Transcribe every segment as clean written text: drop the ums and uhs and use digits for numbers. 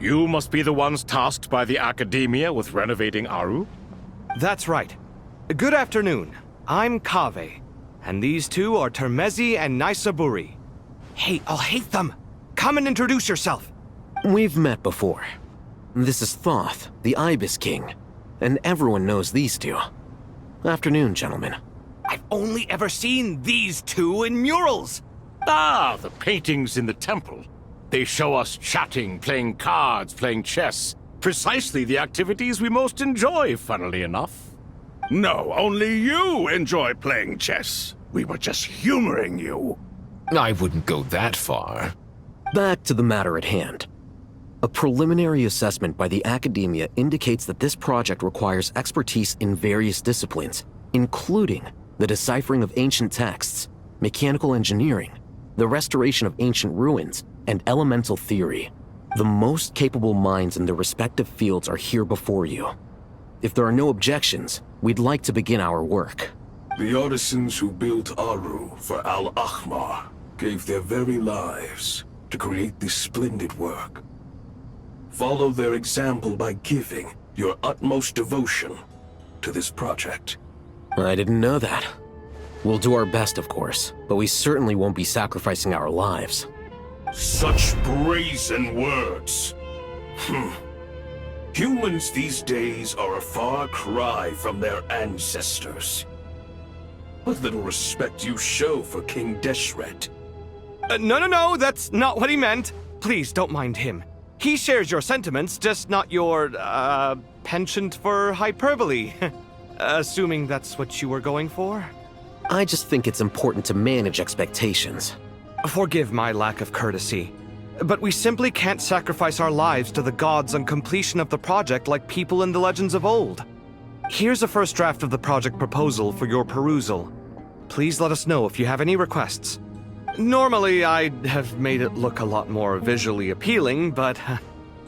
You must be the ones tasked by the Academia with renovating Aru? That's right. Good afternoon. I'm Kaveh, and these two are Termezi and Naisaburi. Hey, I'll hate them! Come and introduce yourself! We've met before. This is Thoth, the Ibis King, and everyone knows these two. Afternoon, gentlemen. I've only ever seen these two in murals! Ah, the paintings in the temple. They show us chatting, playing cards, playing chess. Precisely the activities we most enjoy, funnily enough. No, only you enjoy playing chess. We were just humoring you. I wouldn't go that far. Back to the matter at hand. A preliminary assessment by the Academia indicates that this project requires expertise in various disciplines, including the deciphering of ancient texts, mechanical engineering, the restoration of ancient ruins, and elemental theory. The most capable minds in their respective fields are here before you. If there are no objections, we'd like to begin our work. The artisans who built Aru for Al-Ahmar gave their very lives to create this splendid work. Follow their example by giving your utmost devotion to this project. I didn't know that. We'll do our best, of course, but we certainly won't be sacrificing our lives. Such brazen words. Humans these days are a far cry from their ancestors. What little respect you show for King Deshret. No, that's not what he meant. Please, don't mind him. He shares your sentiments, just not your, penchant for hyperbole. Assuming that's what you were going for? I just think it's important to manage expectations. Forgive my lack of courtesy, but we simply can't sacrifice our lives to the gods on completion of the project like people in the legends of old. Here's a first draft of the project proposal for your perusal. Please let us know if you have any requests. Normally, I'd have made it look a lot more visually appealing, but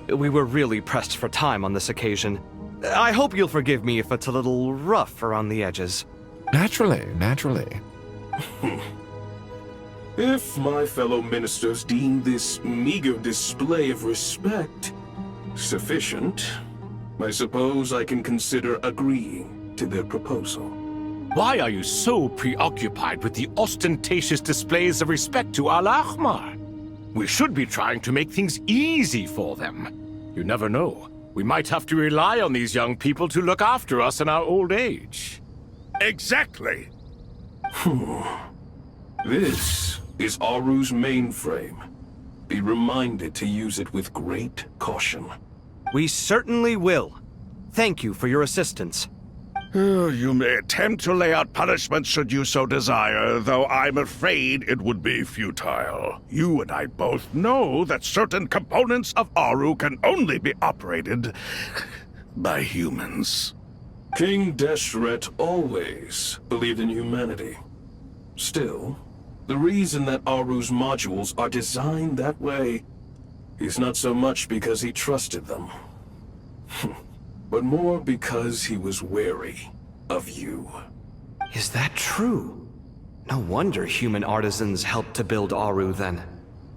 we were really pressed for time on this occasion. I hope you'll forgive me if it's a little rough around the edges. Naturally. If my fellow ministers deem this meager display of respect sufficient, I suppose I can consider agreeing to their proposal. Why are you so preoccupied with the ostentatious displays of respect to Al-Ahmar? We should be trying to make things easy for them. You never know. We might have to rely on these young people to look after us in our old age. Exactly. This is Aru's mainframe. Be reminded to use it with great caution. We certainly will. Thank you for your assistance. You may attempt to lay out punishments should you so desire, though I'm afraid it would be futile. You and I both know that certain components of Aru can only be operated by humans. King Deshret always believed in humanity. Still, the reason that Aru's modules are designed that way is not so much because he trusted them, but more because he was wary of you. Is that true? No wonder human artisans helped to build Aru then.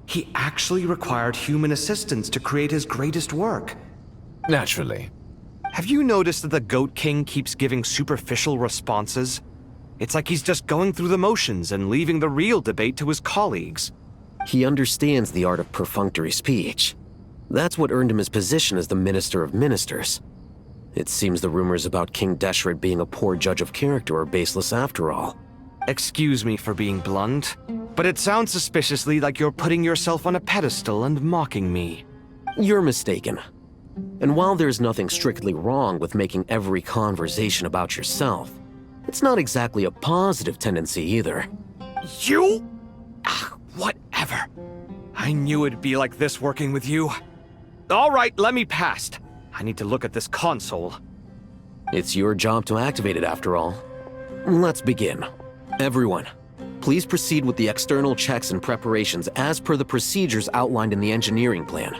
He actually required human assistance to create his greatest work. Naturally. Have you noticed that the Goat King keeps giving superficial responses? It's like he's just going through the motions and leaving the real debate to his colleagues. He understands the art of perfunctory speech. That's what earned him his position as the Minister of Ministers. It seems the rumors about King Deshret being a poor judge of character are baseless after all. Excuse me for being blunt, but it sounds suspiciously like you're putting yourself on a pedestal and mocking me. You're mistaken. And while there's nothing strictly wrong with making every conversation about yourself, it's not exactly a positive tendency either. You? Whatever. I knew it'd be like this working with you. All right, let me past. I need to look at this console. It's your job to activate it after all. Let's begin. Everyone, please proceed with the external checks and preparations as per the procedures outlined in the engineering plan.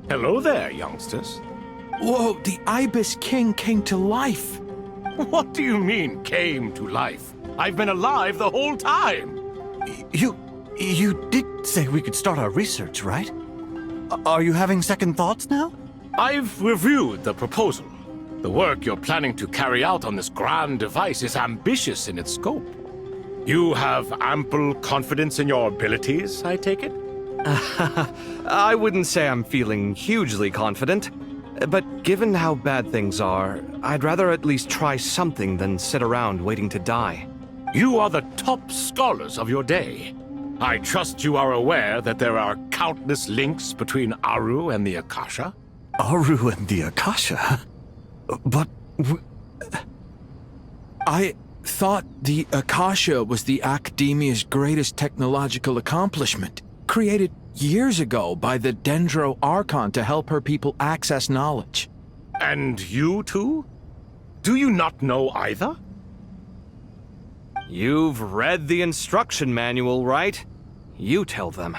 Hello there, youngsters. Whoa, the Ibis King came to life. What do you mean, came to life? I've been alive the whole time! You did say we could start our research, right? Are you having second thoughts now? I've reviewed the proposal. The work you're planning to carry out on this grand device is ambitious in its scope. You have ample confidence in your abilities, I take it? I wouldn't say I'm feeling hugely confident, but given how bad things are, I'd rather at least try something than sit around waiting to die. You are the top scholars of your day. I trust you are aware that there are countless links between Aru and the Akasha? Aru and the Akasha? But... I thought the Akasha was the Academia's greatest technological accomplishment, created years ago by the Dendro Archon to help her people access knowledge. And you too? Do you not know either? You've read the instruction manual, right? You tell them.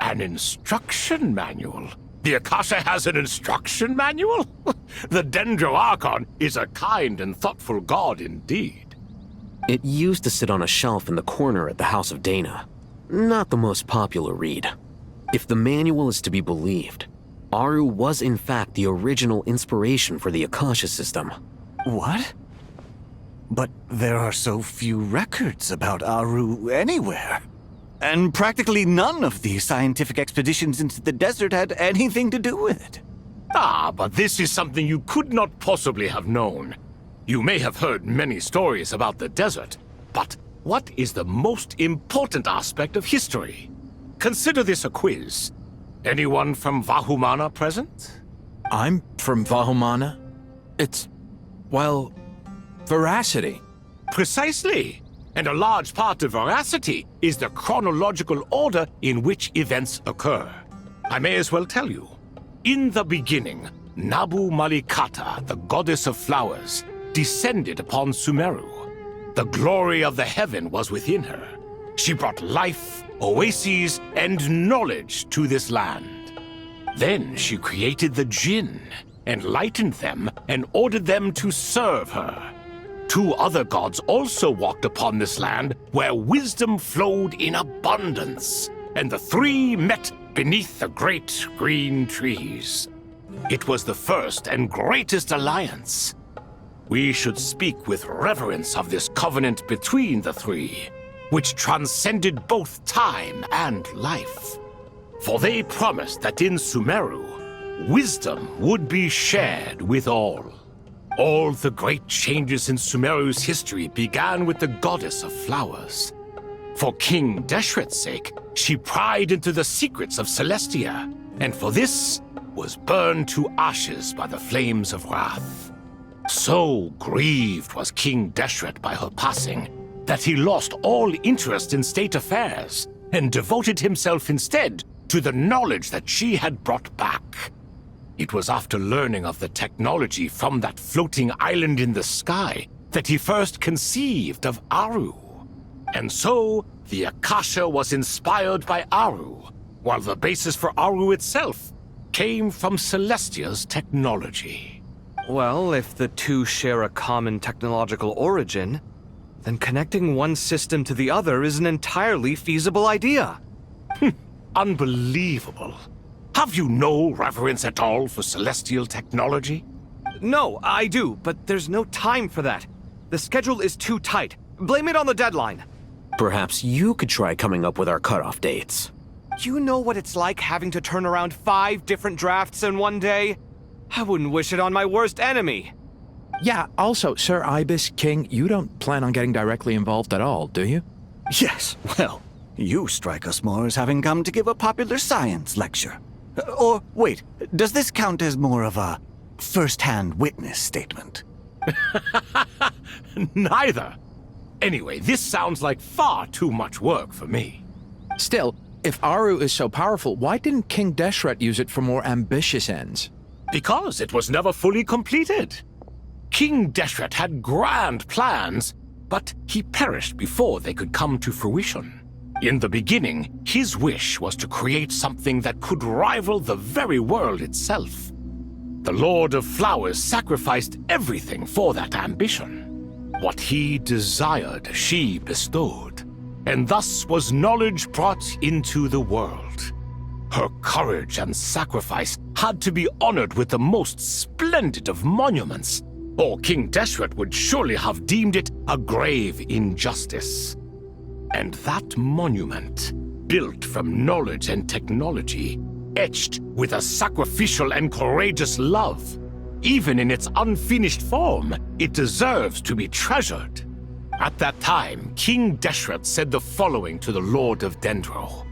An instruction manual? The Akasha has an instruction manual? The Dendro Archon is a kind and thoughtful god indeed. It used to sit on a shelf in the corner at the House of Dana. Not the most popular read. If the manual is to be believed, Aru was in fact the original inspiration for the Akasha system. what? But there are so few records about Aru anywhere. And practically none of these scientific expeditions into the desert had anything to do with it. Ah, but this is something you could not possibly have known. You may have heard many stories about the desert, but what is the most important aspect of history? Consider this a quiz. Anyone from Vahumana present? I'm from Vahumana. It's, well, veracity. Precisely. And a large part of veracity is the chronological order in which events occur. I may as well tell you. In the beginning, Nabu Malikata, the goddess of flowers, descended upon Sumeru. The glory of the heaven was within her. She brought life, oases, and knowledge to this land. Then she created the Jinn, enlightened them, and ordered them to serve her. Two other gods also walked upon this land where wisdom flowed in abundance, and the three met beneath the great green trees. It was the first and greatest alliance. We should speak with reverence of this covenant between the three, which transcended both time and life. For they promised that in Sumeru, wisdom would be shared with all. All the great changes in Sumeru's history began with the goddess of flowers. For King Deshret's sake, she pried into the secrets of Celestia, and for this was burned to ashes by the flames of wrath. So grieved was King Deshret by her passing that he lost all interest in state affairs and devoted himself instead to the knowledge that she had brought back. It was after learning of the technology from that floating island in the sky that he first conceived of Aru. And so, the Akasha was inspired by Aru, while the basis for Aru itself came from Celestia's technology. Well, if the two share a common technological origin, then connecting one system to the other is an entirely feasible idea. Unbelievable. Have you no reverence at all for celestial technology? No, I do, but there's no time for that. The schedule is too tight. Blame it on the deadline. Perhaps you could try coming up with our cutoff dates. You know what it's like having to turn around 5 different drafts in one day? I wouldn't wish it on my worst enemy. Yeah, also, Sir Ibis King, you don't plan on getting directly involved at all, do you? Yes, well, you strike us more as having come to give a popular science lecture. Or, wait, does this count as more of a first-hand witness statement? Neither. Anyway, this sounds like far too much work for me. Still, if Aru is so powerful, why didn't King Deshret use it for more ambitious ends? Because it was never fully completed. King Deshret had grand plans, but he perished before they could come to fruition. In the beginning, his wish was to create something that could rival the very world itself. The Lord of Flowers sacrificed everything for that ambition. What he desired, she bestowed, and thus was knowledge brought into the world. Her courage and sacrifice had to be honored with the most splendid of monuments, or King Deshret would surely have deemed it a grave injustice. And that monument, built from knowledge and technology, etched with a sacrificial and courageous love, even in its unfinished form, it deserves to be treasured. At that time, King Deshret said the following to the Lord of Dendro.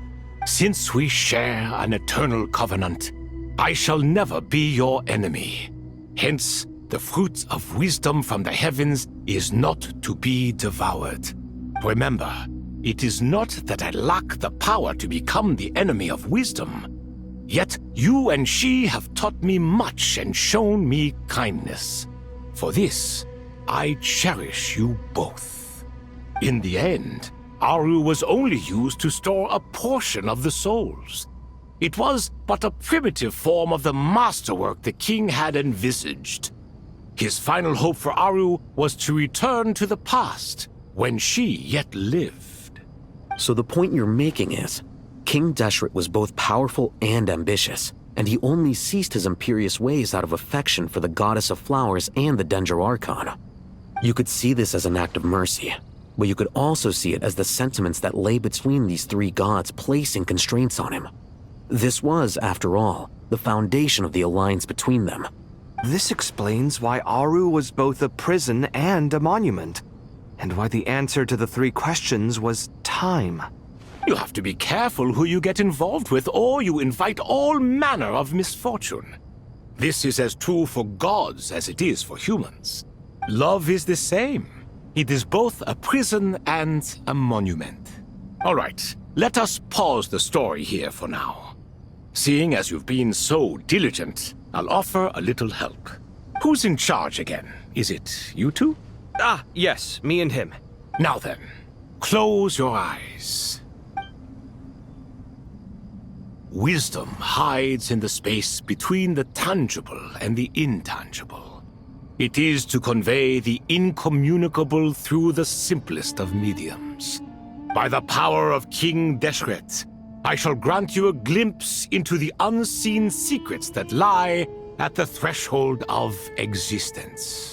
Since we share an eternal covenant, I shall never be your enemy. Hence, the fruit of wisdom from the heavens is not to be devoured. Remember, it is not that I lack the power to become the enemy of wisdom. Yet you and she have taught me much and shown me kindness. For this, I cherish you both. In the end, Aru was only used to store a portion of the souls. It was but a primitive form of the masterwork the king had envisaged. His final hope for Aru was to return to the past, when she yet lived. So the point you're making is, King Deshret was both powerful and ambitious, and he only ceased his imperious ways out of affection for the Goddess of Flowers and the Dendro Archon. You could see this as an act of mercy, but you could also see it as the sentiments that lay between these three gods placing constraints on him. This was, after all, the foundation of the alliance between them. This explains why Aru was both a prison and a monument, and why the answer to the three questions was time. You have to be careful who you get involved with, or you invite all manner of misfortune. This is as true for gods as it is for humans. Love is the same. It is both a prison and a monument. All right, let us pause the story here for now. Seeing as you've been so diligent, I'll offer a little help. Who's in charge again? Is it you two? Ah, yes, me and him. Now then, close your eyes. Wisdom hides in the space between the tangible and the intangible. It is to convey the incommunicable through the simplest of mediums. By the power of King Deshret, I shall grant you a glimpse into the unseen secrets that lie at the threshold of existence.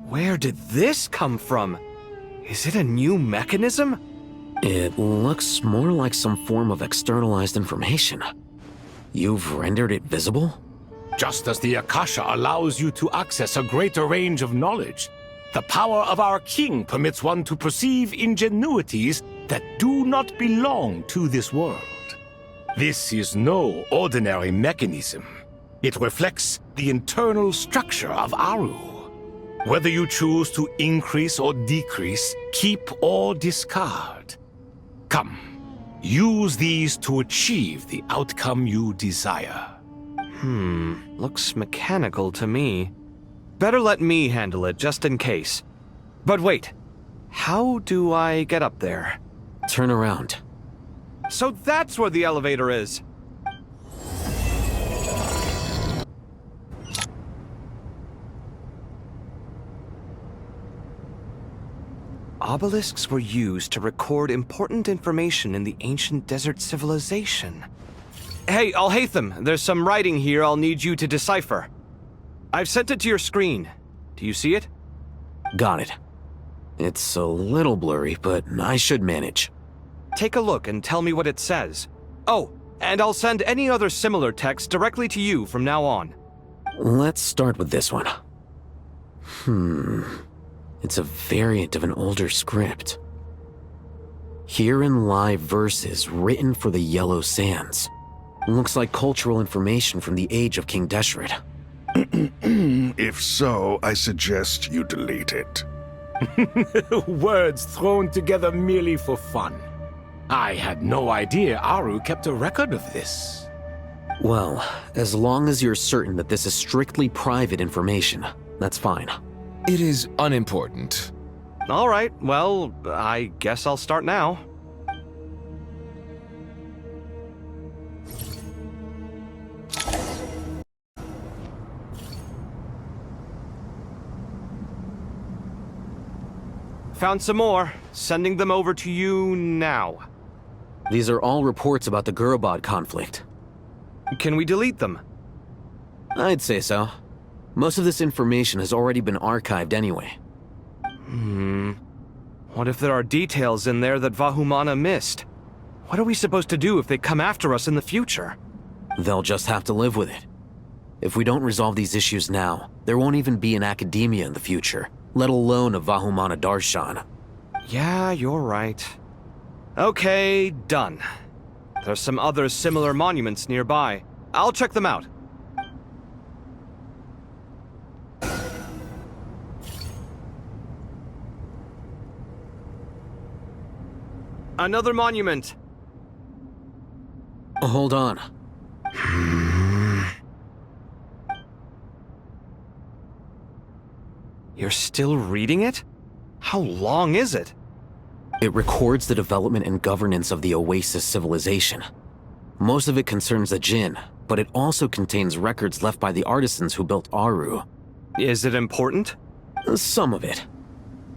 Where did this come from? Is it a new mechanism? It looks more like some form of externalized information. You've rendered it visible? Just as the Akasha allows you to access a greater range of knowledge, the power of our king permits one to perceive ingenuities that do not belong to this world. This is no ordinary mechanism. It reflects the internal structure of Aru. Whether you choose to increase or decrease, keep or discard. Come, use these to achieve the outcome you desire. Looks mechanical to me. Better let me handle it just in case. But wait, how do I get up there? Turn around. So that's where the elevator is. Obelisks were used to record important information in the ancient desert civilization. Hey, Alhaitham, there's some writing here I'll need you to decipher. I've sent it to your screen. Do you see it? Got it. It's a little blurry, but I should manage. Take a look and tell me what it says. Oh, and I'll send any other similar text directly to you from now on. Let's start with this one. It's a variant of an older script. Herein lie verses written for the Yellow Sands. Looks like cultural information from the age of King Deshret. If so, I suggest you delete it. Words thrown together merely for fun. I had no idea Aru kept a record of this. Well, as long as you're certain that this is strictly private information, that's fine. It is unimportant. All right, well, I guess I'll start now. found some more. Sending them over to you now. These are all reports about the Gurubad conflict. Can we delete them? I'd say so. Most of this information has already been archived anyway. What if there are details in there that Vahumana missed? What are we supposed to do if they come after us in the future? They'll just have to live with it. If we don't resolve these issues now, there won't even be an academia in the future, let alone a Vahumana Darshan. Yeah, you're right. Okay, done. There's some other similar monuments nearby. I'll check them out. Another monument. Hold on. You're still reading it? How long is it? It records the development and governance of the Oasis civilization. Most of it concerns the Jinn, but it also contains records left by the artisans who built Aru. Is it important? Some of it.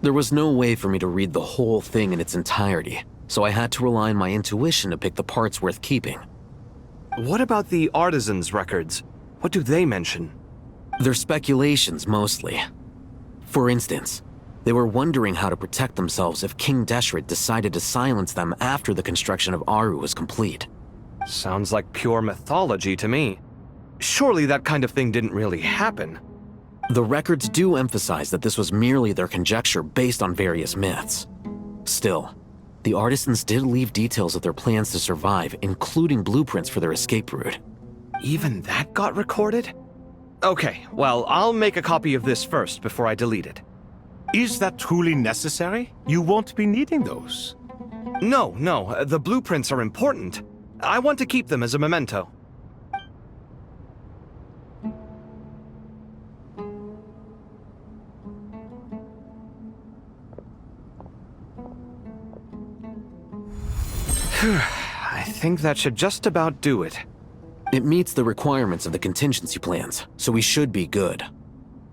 There was no way for me to read the whole thing in its entirety, so I had to rely on my intuition to pick the parts worth keeping. What about the artisans' records? What do they mention? They're speculations, mostly. For instance, they were wondering how to protect themselves if King Deshret decided to silence them after the construction of Aru was complete. Sounds like pure mythology to me. Surely that kind of thing didn't really happen. The records do emphasize that this was merely their conjecture based on various myths. Still, the artisans did leave details of their plans to survive, including blueprints for their escape route. Even that got recorded? Okay, well, I'll make a copy of this first before I delete it. Is that truly necessary? You won't be needing those. No, the blueprints are important. I want to keep them as a memento. I think that should just about do it. It meets the requirements of the contingency plans, so we should be good.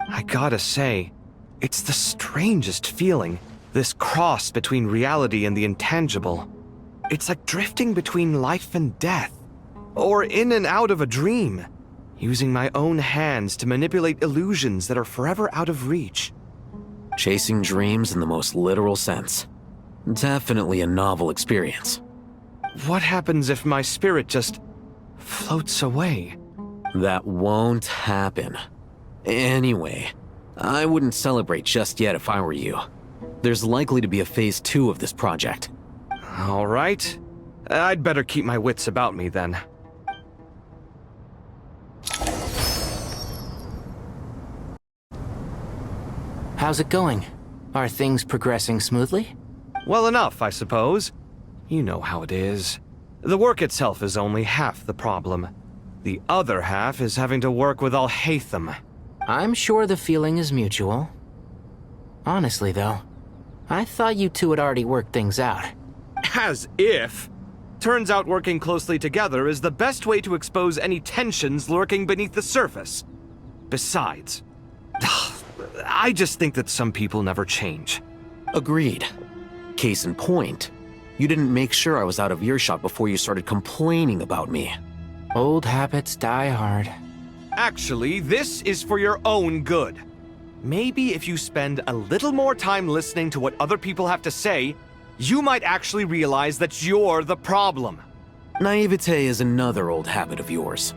I gotta say, it's the strangest feeling, this cross between reality and the intangible. It's like drifting between life and death, or in and out of a dream, using my own hands to manipulate illusions that are forever out of reach. Chasing dreams in the most literal sense. Definitely a novel experience. What happens if my spirit just floats away? That won't happen. Anyway, I wouldn't celebrate just yet if I were you. There's likely to be a phase 2 of this project. All right. I'd better keep my wits about me then. How's it going? Are things progressing smoothly? Well enough, I suppose. You know how it is. The work itself is only half the problem. The other half is having to work with Al-Haytham. I'm sure the feeling is mutual. Honestly, though, I thought you two had already worked things out. As if! Turns out working closely together is the best way to expose any tensions lurking beneath the surface. Besides, I just think that some people never change. Agreed. Case in point, you didn't make sure I was out of earshot before you started complaining about me. Old habits die hard. Actually, this is for your own good. Maybe if you spend a little more time listening to what other people have to say, you might actually realize that you're the problem. Naivete is another old habit of yours.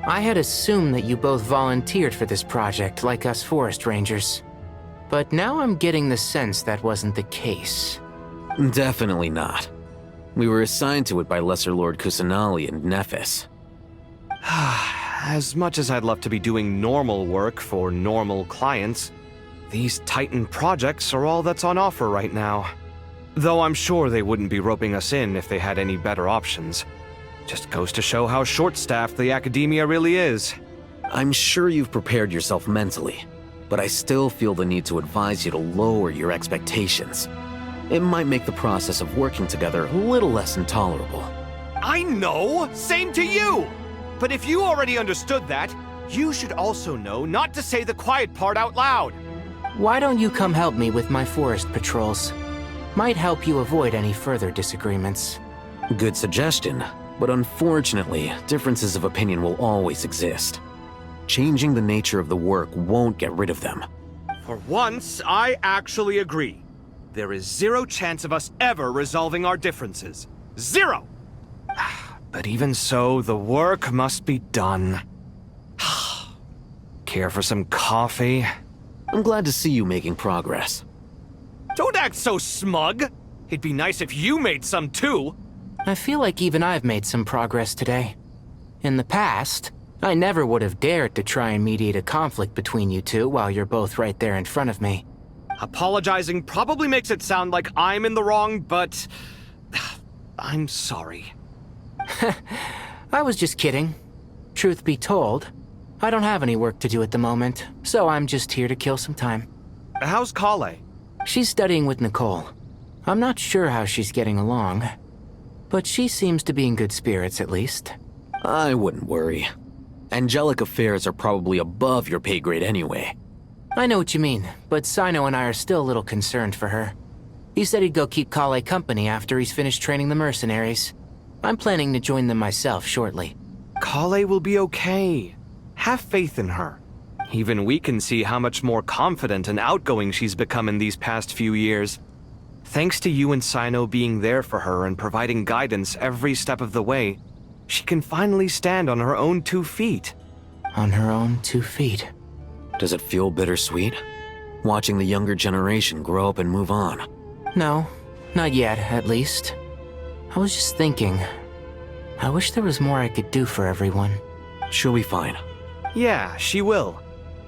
I had assumed that you both volunteered for this project like us forest rangers. But now I'm getting the sense that wasn't the case. Definitely not. We were assigned to it by Lesser Lord Kusanali and Nephis. As much as I'd love to be doing normal work for normal clients, these Titan projects are all that's on offer right now. Though I'm sure they wouldn't be roping us in if they had any better options. Just goes to show how short-staffed the academia really is. I'm sure you've prepared yourself mentally, but I still feel the need to advise you to lower your expectations. It might make the process of working together a little less intolerable. I know! Same to you! But if you already understood that, you should also know not to say the quiet part out loud. Why don't you come help me with my forest patrols? might help you avoid any further disagreements. Good suggestion, but unfortunately, differences of opinion will always exist. Changing the nature of the work won't get rid of them. For once, I actually agree. There is zero chance of us ever resolving our differences. Zero! But even so, the work must be done. Care for some coffee? I'm glad to see you making progress. Don't act so smug! It'd be nice if you made some too! I feel like even I've made some progress today. In the past, I never would have dared to try and mediate a conflict between you two while you're both right there in front of me. Apologizing probably makes it sound like I'm in the wrong, but... I'm sorry. I was just kidding. Truth be told, I don't have any work to do at the moment, so I'm just here to kill some time. How's Kale? She's studying with Nicole. I'm not sure how she's getting along, but she seems to be in good spirits at least. I wouldn't worry. Angelic affairs are probably above your pay grade anyway. I know what you mean, but Sino and I are still a little concerned for her. He said he'd go keep Kale company after he's finished training the mercenaries. I'm planning to join them myself shortly. Kale will be okay. Have faith in her. Even we can see how much more confident and outgoing she's become in these past few years. Thanks to you and Sino being there for her and providing guidance every step of the way, she can finally stand on her own 2 feet. On her own 2 feet. Does it feel bittersweet? Watching the younger generation grow up and move on. No, not yet, at least. I was just thinking, I wish there was more I could do for everyone. She'll be fine. Yeah, she will.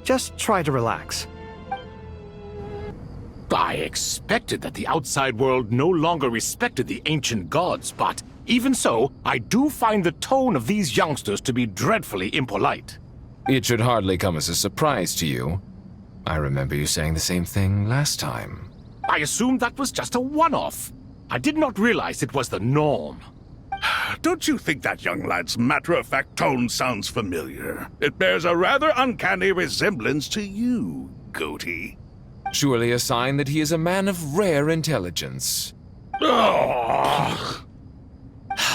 Just try to relax. I expected that the outside world no longer respected the ancient gods, but even so, I do find the tone of these youngsters to be dreadfully impolite. It should hardly come as a surprise to you. I remember you saying the same thing last time. I assumed that was just a one-off. I did not realize it was the norm. Don't you think that young lad's matter-of-fact tone sounds familiar? It bears a rather uncanny resemblance to you, Goatee. Surely a sign that he is a man of rare intelligence. Ugh.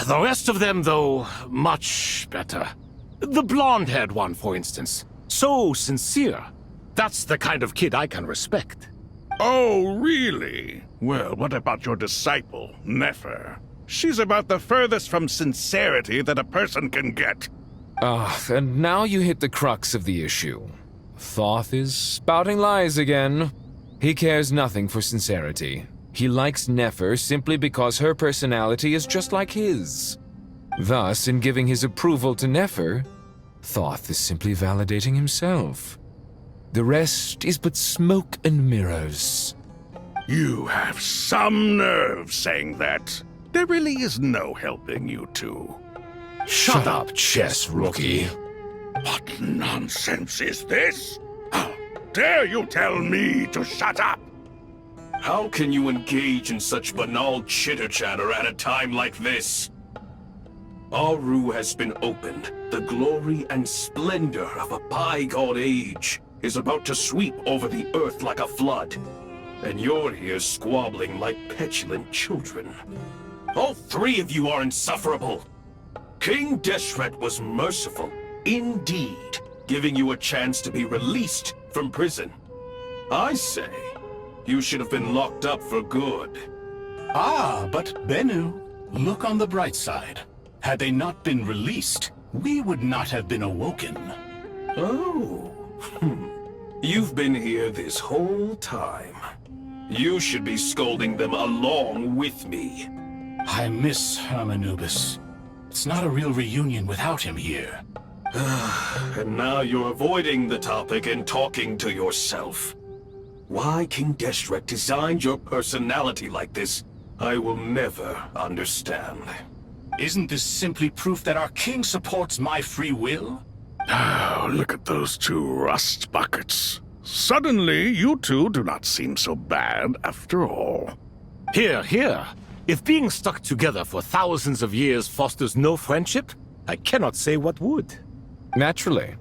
The rest of them, though, much better. The blonde-haired one, for instance. So sincere. That's the kind of kid I can respect. Oh, really? Well, what about your disciple, Nefer? She's about the furthest from sincerity that a person can get. And now you hit the crux of the issue. Thoth is spouting lies again. He cares nothing for sincerity. He likes Nefer simply because her personality is just like his. Thus, in giving his approval to Nefer, Thoth is simply validating himself. The rest is but smoke and mirrors. You have some nerve saying that. There really is no helping you two. Shut up, chess rookie. What nonsense is this? How dare you tell me to shut up? How can you engage in such banal chitter-chatter at a time like this? Aru has been opened. The glory and splendor of a bygone age is about to sweep over the earth like a flood. And you're here squabbling like petulant children. All 3 of you are insufferable. King Deshret was merciful, indeed, giving you a chance to be released from prison. I say, you should have been locked up for good. Ah, but Bennu, look on the bright side. Had they not been released, we would not have been awoken. Oh, you've been here this whole time. You should be scolding them along with me. I miss Hermanubis. It's not a real reunion without him here. And now you're avoiding the topic and talking to yourself. Why King Deshret designed your personality like this, I will never understand. Isn't this simply proof that our king supports my free will? Oh, look at those 2 rust buckets. Suddenly, you two do not seem so bad after all. Here, here. If being stuck together for thousands of years fosters no friendship, I cannot say what would. Naturally.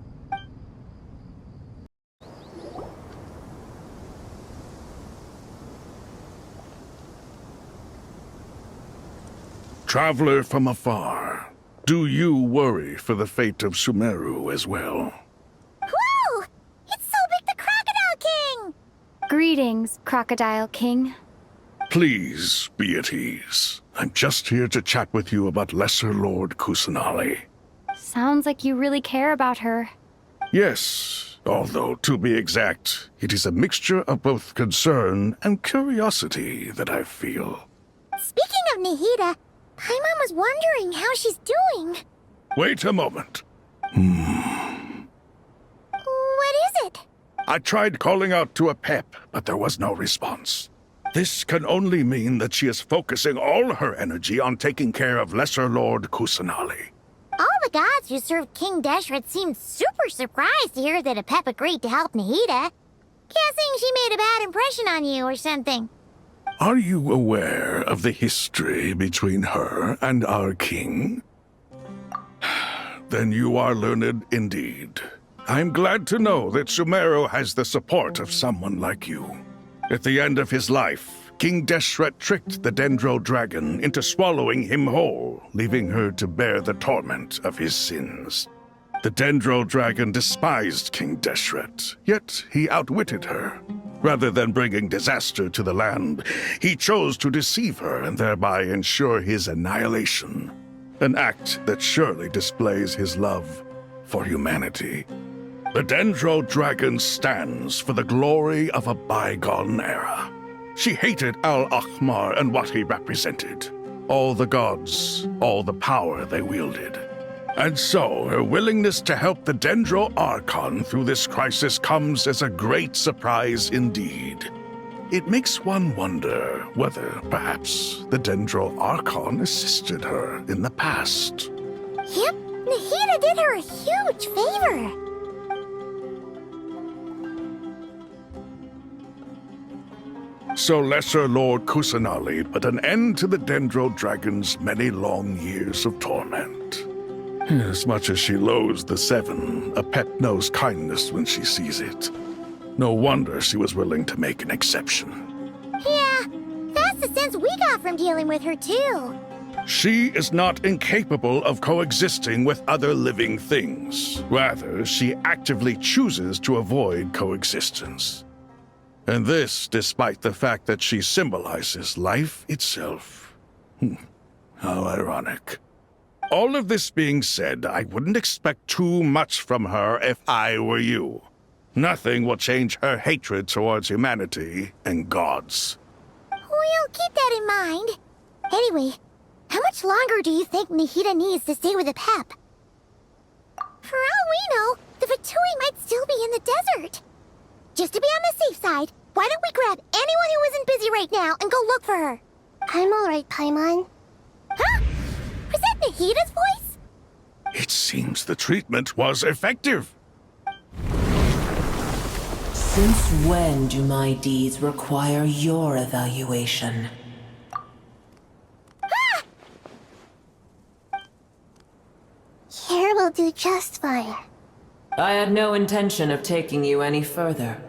Traveler from afar, do you worry for the fate of Sumeru as well? Whoa! It's so big the Crocodile King! Greetings, Crocodile King. Please be at ease. I'm just here to chat with you about Lesser Lord Kusanali. Sounds like you really care about her. Yes, although to be exact, it is a mixture of both concern and curiosity that I feel. Speaking of Nahida, Paimon was wondering how she's doing. Wait a moment. What is it? I tried calling out to a pep, but there was no response. This can only mean that she is focusing all her energy on taking care of Lesser Lord Kusanali. All the gods who served King Deshret seemed super surprised to hear that Apep agreed to help Nahida. Guessing she made a bad impression on you or something. Are you aware of the history between her and our king? Then you are learned indeed. I'm glad to know that Sumeru has the support of someone like you. At the end of his life, King Deshret tricked the Dendro Dragon into swallowing him whole, leaving her to bear the torment of his sins. The Dendro Dragon despised King Deshret, yet he outwitted her. Rather than bringing disaster to the land, he chose to deceive her and thereby ensure his annihilation. An act that surely displays his love for humanity. The Dendro Dragon stands for the glory of a bygone era. She hated Al-Ahmar and what he represented. All the gods, all the power they wielded. And so, her willingness to help the Dendro Archon through this crisis comes as a great surprise indeed. It makes one wonder whether, perhaps, the Dendro Archon assisted her in the past. Yep, Nahida did her a huge favor. So Lesser Lord Kusanali put an end to the Dendro Dragon's many long years of torment. As much as she loathes the Seven, a pet knows kindness when she sees it. No wonder she was willing to make an exception. Yeah, that's the sense we got from dealing with her too. She is not incapable of coexisting with other living things. Rather, she actively chooses to avoid coexistence. And this despite the fact that she symbolizes life itself. How ironic. All of this being said, I wouldn't expect too much from her if I were you. Nothing will change her hatred towards humanity and gods. We'll keep that in mind. Anyway, how much longer do you think Nahida needs to stay with Apep? For all we know, the Fatui might still be in the desert. Just to be on the safe side, why don't we grab anyone who isn't busy right now and go look for her? I'm alright, Paimon. Huh? Was that Nahida's voice? It seems the treatment was effective. Since when do my deeds require your evaluation? Ah! Here will do just fine. I had no intention of taking you any further.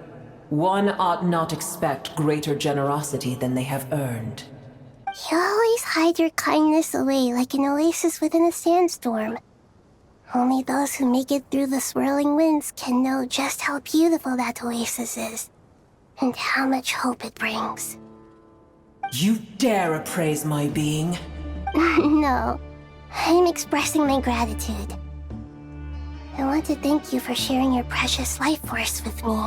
One ought not expect greater generosity than they have earned. You always hide your kindness away like an oasis within a sandstorm. Only those who make it through the swirling winds can know just how beautiful that oasis is, and how much hope it brings. You dare appraise my being? No, I'm expressing my gratitude. I want to thank you for sharing your precious life force with me.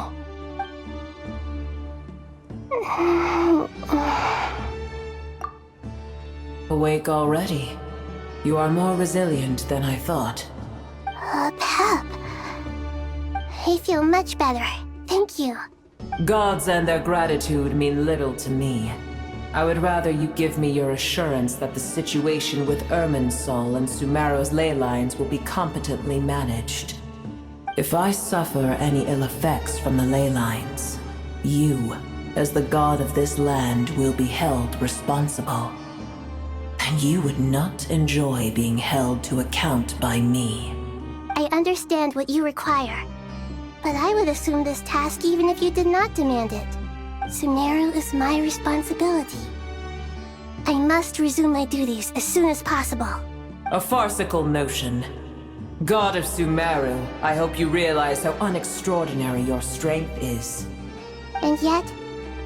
Awake already? You are more resilient than I thought. Pep. I feel much better. Thank you. Gods and their gratitude mean little to me. I would rather you give me your assurance that the situation with Irminsul and Sumeru's ley lines will be competently managed. If I suffer any ill effects from the ley lines, you, as the god of this land, will be held responsible. And you would not enjoy being held to account by me. I understand what you require, but I would assume this task even if you did not demand it. Sumeru is my responsibility. I must resume my duties as soon as possible. A farcical notion. God of Sumeru, I hope you realize how unextraordinary your strength is. And yet,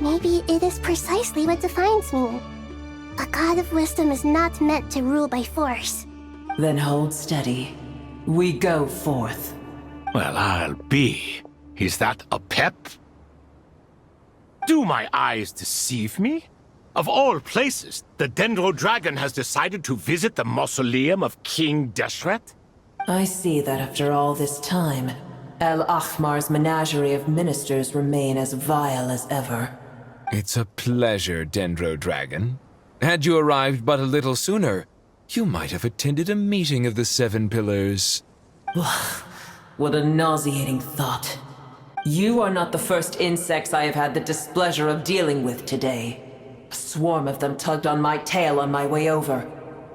maybe it is precisely what defines me. A god of wisdom is not meant to rule by force. Then hold steady. We go forth. Well, I'll be. Is that a pep? Do my eyes deceive me? Of all places, the Dendro Dragon has decided to visit the mausoleum of King Deshret? I see that after all this time, El Ahmar's menagerie of ministers remain as vile as ever. It's a pleasure, Dendro Dragon. Had you arrived but a little sooner, you might have attended a meeting of the Seven Pillars. What a nauseating thought. You are not the first insects I have had the displeasure of dealing with today. A swarm of them tugged on my tail on my way over.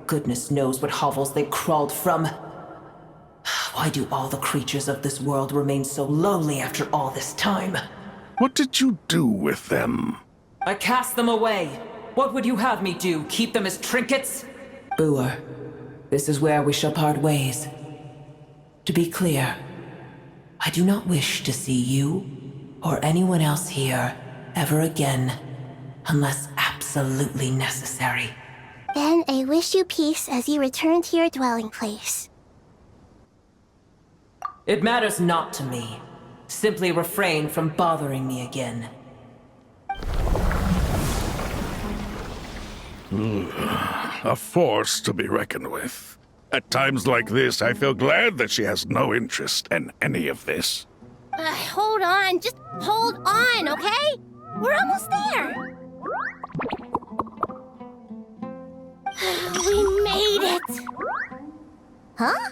Goodness knows what hovels they crawled from. Why do all the creatures of this world remain so lowly after all this time? What did you do with them? I cast them away. What would you have me do? Keep them as trinkets? Boer, this is where we shall part ways. To be clear, I do not wish to see you or anyone else here ever again, unless absolutely necessary. Then I wish you peace as you return to your dwelling place. It matters not to me. Simply refrain from bothering me again. A force to be reckoned with. At times like this, I feel glad that she has no interest in any of this. Hold on, just hold on, okay? We're almost there. We made it! Huh?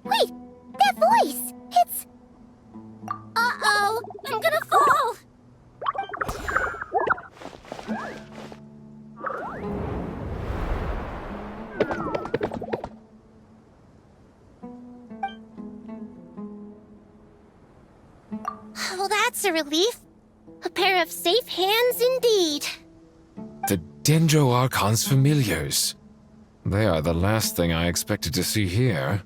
Wait, that voice! It's... Uh-oh, I'm gonna fall! Well, that's a relief. A pair of safe hands indeed. The Dendro Archon's familiars. They are the last thing I expected to see here.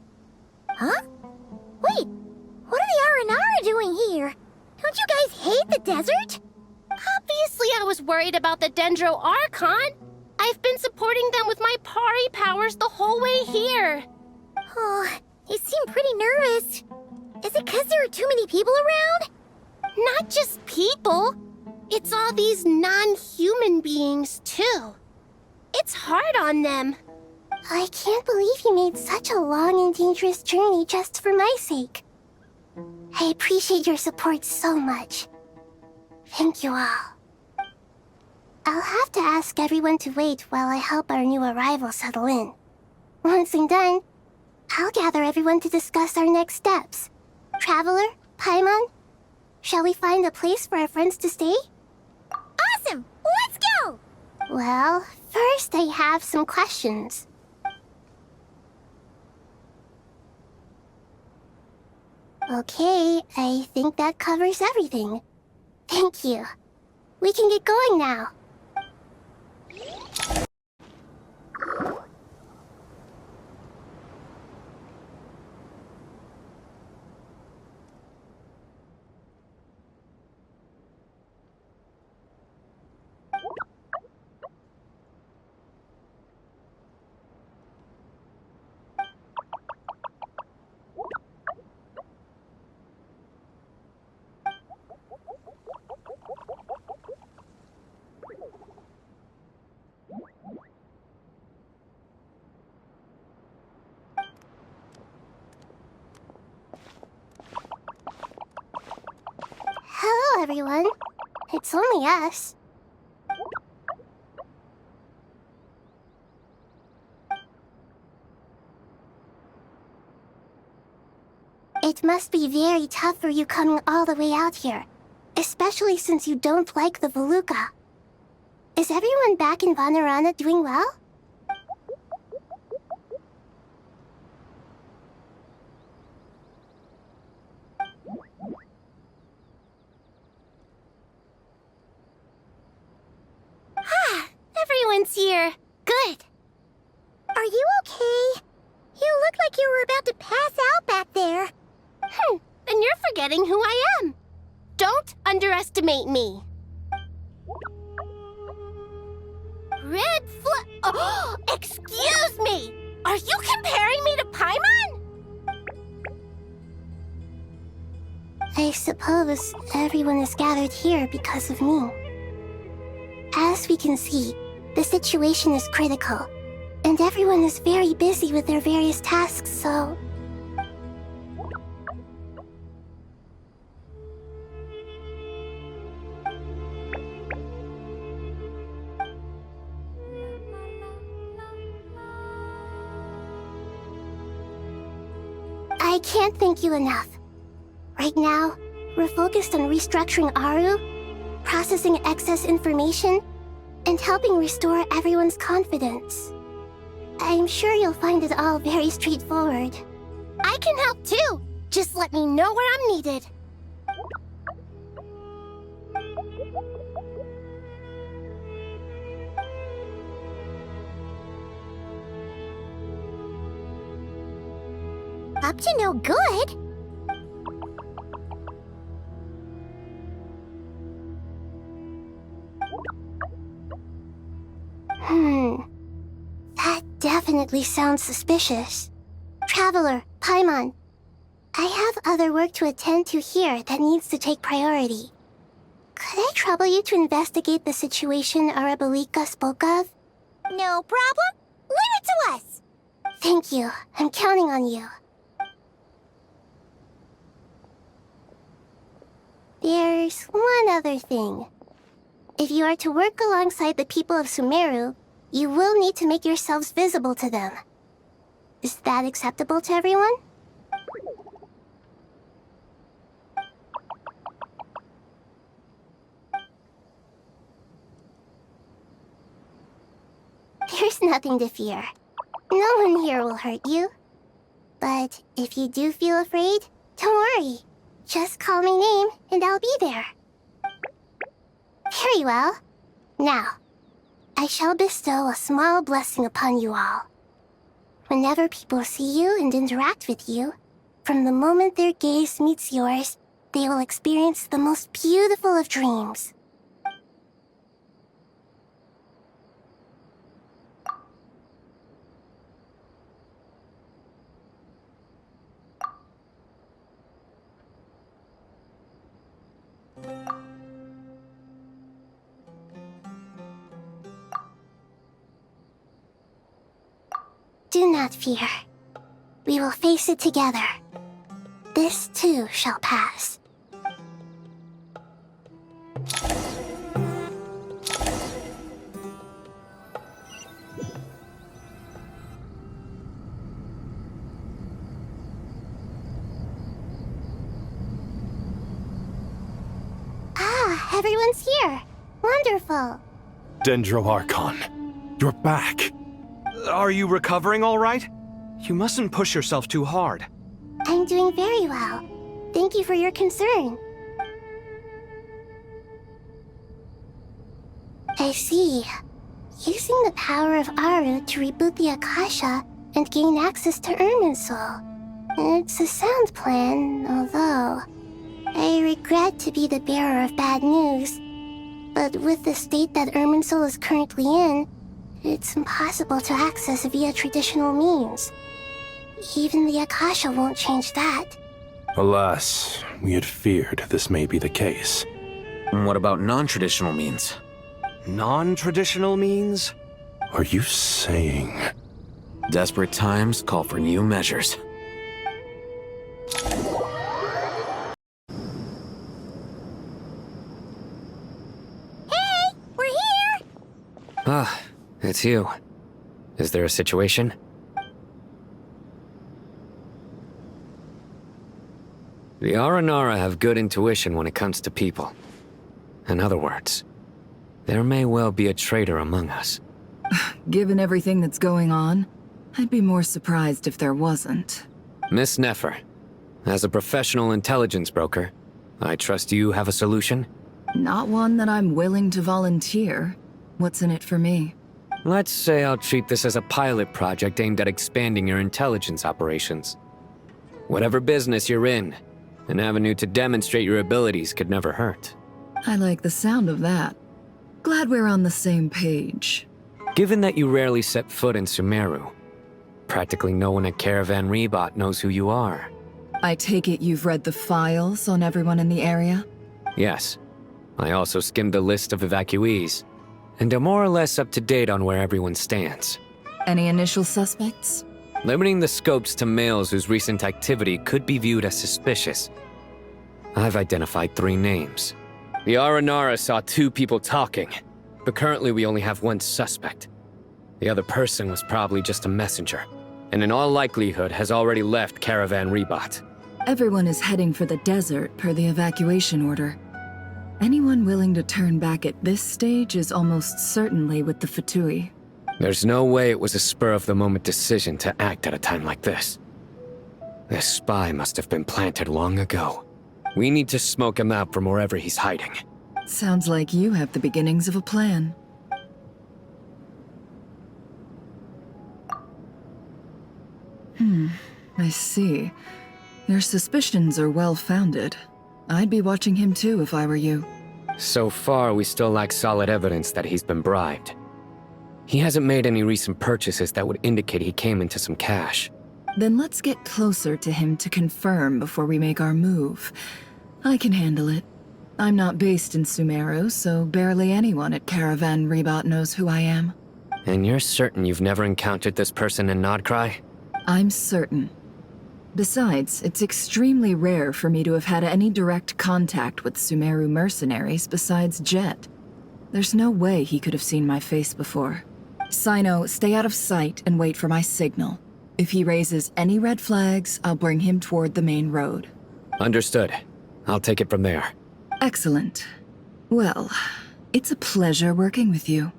Huh? Wait, what are the Aranara doing here? Don't you guys hate the desert? Obviously I was worried about the Dendro Archon. I've been supporting them with my Pari powers the whole way here. Oh, you seem pretty nervous. Is it because there are too many people around? Not just people. It's all these non-human beings, too. It's hard on them. I can't believe you made such a long and dangerous journey just for my sake. I appreciate your support so much. Thank you all. I'll have to ask everyone to wait while I help our new arrival settle in. Once I'm done, I'll gather everyone to discuss our next steps. Traveler, Paimon, shall we find a place for our friends to stay? Awesome! Let's go! Well, first I have some questions. Okay, I think that covers everything. Thank you. We can get going now. Hello, everyone. It's only us. It must be very tough for you coming all the way out here, especially since you don't like the Voluka. Is everyone back in Vanarana doing well? Everyone's here. Good. Are you okay? You look like you were about to pass out back there. And you're forgetting who I am. Don't underestimate me. Red Oh, excuse me! Are you comparing me to Paimon? I suppose everyone is gathered here because of me. As we can see, the situation is critical, and everyone is very busy with their various tasks, so... I can't thank you enough. Right now, we're focused on restructuring Aru, processing excess information, and helping restore everyone's confidence. I'm sure you'll find it all very straightforward. I can help too. Just let me know where I'm needed. Up to no good? That definitely sounds suspicious. Traveler, Paimon, I have other work to attend to here that needs to take priority. Could I trouble you to investigate the situation Arabalika spoke of? No problem. Leave it to us. Thank you. I'm counting on you. There's one other thing. If you are to work alongside the people of Sumeru, you will need to make yourselves visible to them. Is that acceptable to everyone? There's nothing to fear. No one here will hurt you. But if you do feel afraid, don't worry. Just call my name, and I'll be there. Very well. Now, I shall bestow a small blessing upon you all. Whenever people see you and interact with you, from the moment their gaze meets yours, they will experience the most beautiful of dreams. Do not fear. We will face it together. This too shall pass. Ah, everyone's here. Wonderful. Dendro-Archon, you're back. Are you recovering all right? You mustn't push yourself too hard. I'm doing very well. Thank you for your concern. I see. Using the power of Aru to reboot the Akasha and gain access to Irminsul. It's a sound plan, although... I regret to be the bearer of bad news. But with the state that Irminsul is currently in, it's impossible to access via traditional means. Even the Akasha won't change that. Alas, we had feared this may be the case. And what about non-traditional means? Non-traditional means? Are you saying... Desperate times call for new measures. Hey! We're here! Ah, it's you. Is there a situation? The Aranara have good intuition when it comes to people. In other words, there may well be a traitor among us. Given everything that's going on, I'd be more surprised if there wasn't. Miss Nefer, as a professional intelligence broker, I trust you have a solution? Not one that I'm willing to volunteer. What's in it for me? Let's say I'll treat this as a pilot project aimed at expanding your intelligence operations. Whatever business you're in, an avenue to demonstrate your abilities could never hurt. I like the sound of that. Glad we're on the same page. Given that you rarely set foot in Sumeru, practically no one at Caravan Rebot knows who you are. I take it you've read the files on everyone in the area? Yes. I also skimmed the list of evacuees, and am more or less up to date on where everyone stands. Any initial suspects? Limiting the scopes to males whose recent activity could be viewed as suspicious, I've identified 3 names. The Aranara saw 2 people talking, but currently we only have 1 suspect. The other person was probably just a messenger, and in all likelihood has already left Caravan Rebot. Everyone is heading for the desert per the evacuation order. Anyone willing to turn back at this stage is almost certainly with the Fatui. There's no way it was a spur-of-the-moment decision to act at a time like this. This spy must have been planted long ago. We need to smoke him out from wherever he's hiding. Sounds like you have the beginnings of a plan. I see. Your suspicions are well-founded. I'd be watching him too if I were you. So far, we still lack solid evidence that he's been bribed. He hasn't made any recent purchases that would indicate he came into some cash. Then let's get closer to him to confirm before we make our move. I can handle it. I'm not based in Sumeru, so barely anyone at Caravan Rebot knows who I am. And you're certain you've never encountered this person in Nodcry? I'm certain. Besides, it's extremely rare for me to have had any direct contact with Sumeru mercenaries besides Jet. There's no way he could have seen my face before. Sino, stay out of sight and wait for my signal. If he raises any red flags, I'll bring him toward the main road. Understood. I'll take it from there. Excellent. Well, it's a pleasure working with you.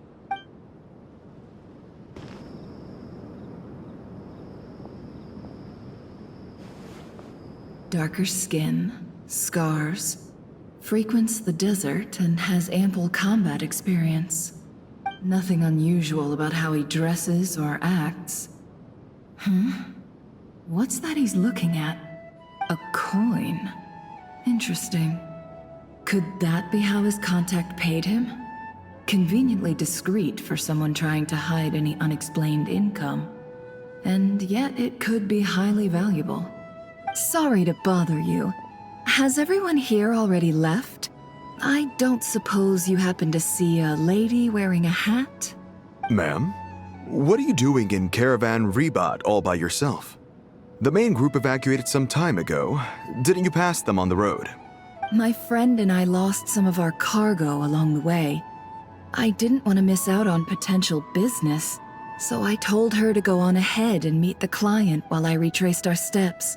Darker skin, scars, frequents the desert and has ample combat experience. Nothing unusual about how he dresses or acts. What's that he's looking at? A coin. Interesting. Could that be how his contact paid him? Conveniently discreet for someone trying to hide any unexplained income. And yet it could be highly valuable. Sorry to bother you. Has everyone here already left? I don't suppose you happen to see a lady wearing a hat? Ma'am, what are you doing in Caravan Rebot all by yourself? The main group evacuated some time ago. Didn't you pass them on the road? My friend and I lost some of our cargo along the way. I didn't want to miss out on potential business, so I told her to go on ahead and meet the client while I retraced our steps.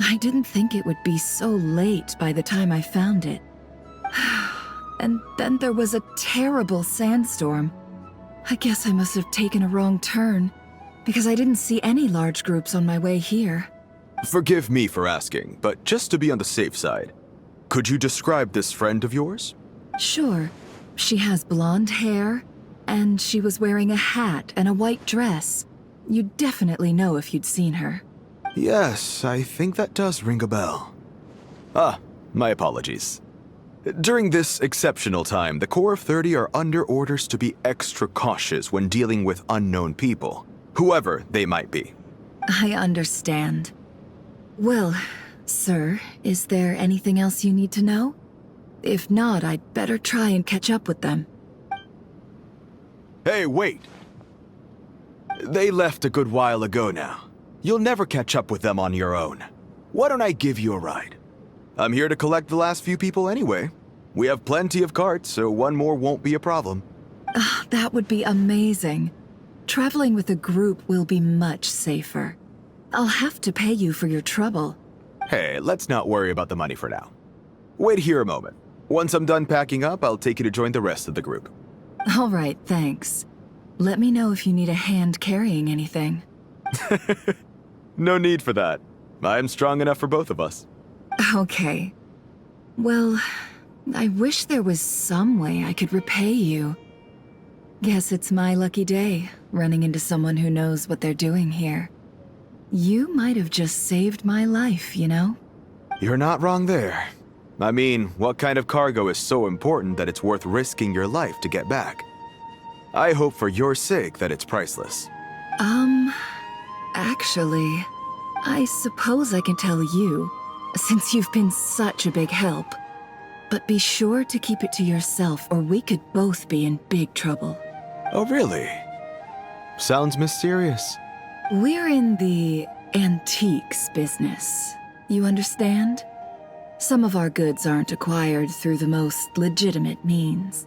I didn't think it would be so late by the time I found it. And then there was a terrible sandstorm. I guess I must have taken a wrong turn, because I didn't see any large groups on my way here. Forgive me for asking, but just to be on the safe side, could you describe this friend of yours? Sure. She has blonde hair, and she was wearing a hat and a white dress. You'd definitely know if you'd seen her. Yes, I think that does ring a bell. Ah, my apologies. During this exceptional time, the Core of 30 are under orders to be extra cautious when dealing with unknown people, whoever they might be. I understand. Well, sir, is there anything else you need to know? If not, I'd better try and catch up with them. Hey, wait! They left a good while ago now. You'll never catch up with them on your own. Why don't I give you a ride? I'm here to collect the last few people anyway. We have plenty of carts, so one more won't be a problem. That would be amazing. Traveling with a group will be much safer. I'll have to pay you for your trouble. Hey, let's not worry about the money for now. Wait here a moment. Once I'm done packing up, I'll take you to join the rest of the group. All right, thanks. Let me know if you need a hand carrying anything. No need for that. I'm strong enough for both of us. Okay. Well, I wish there was some way I could repay you. Guess it's my lucky day, running into someone who knows what they're doing here. You might have just saved my life, you know? You're not wrong there. I mean, what kind of cargo is so important that it's worth risking your life to get back? I hope for your sake that it's priceless. Actually, I suppose I can tell you, since you've been such a big help. But be sure to keep it to yourself, or we could both be in big trouble. Oh, really? Sounds mysterious. We're in the antiques business. You understand? Some of our goods aren't acquired through the most legitimate means.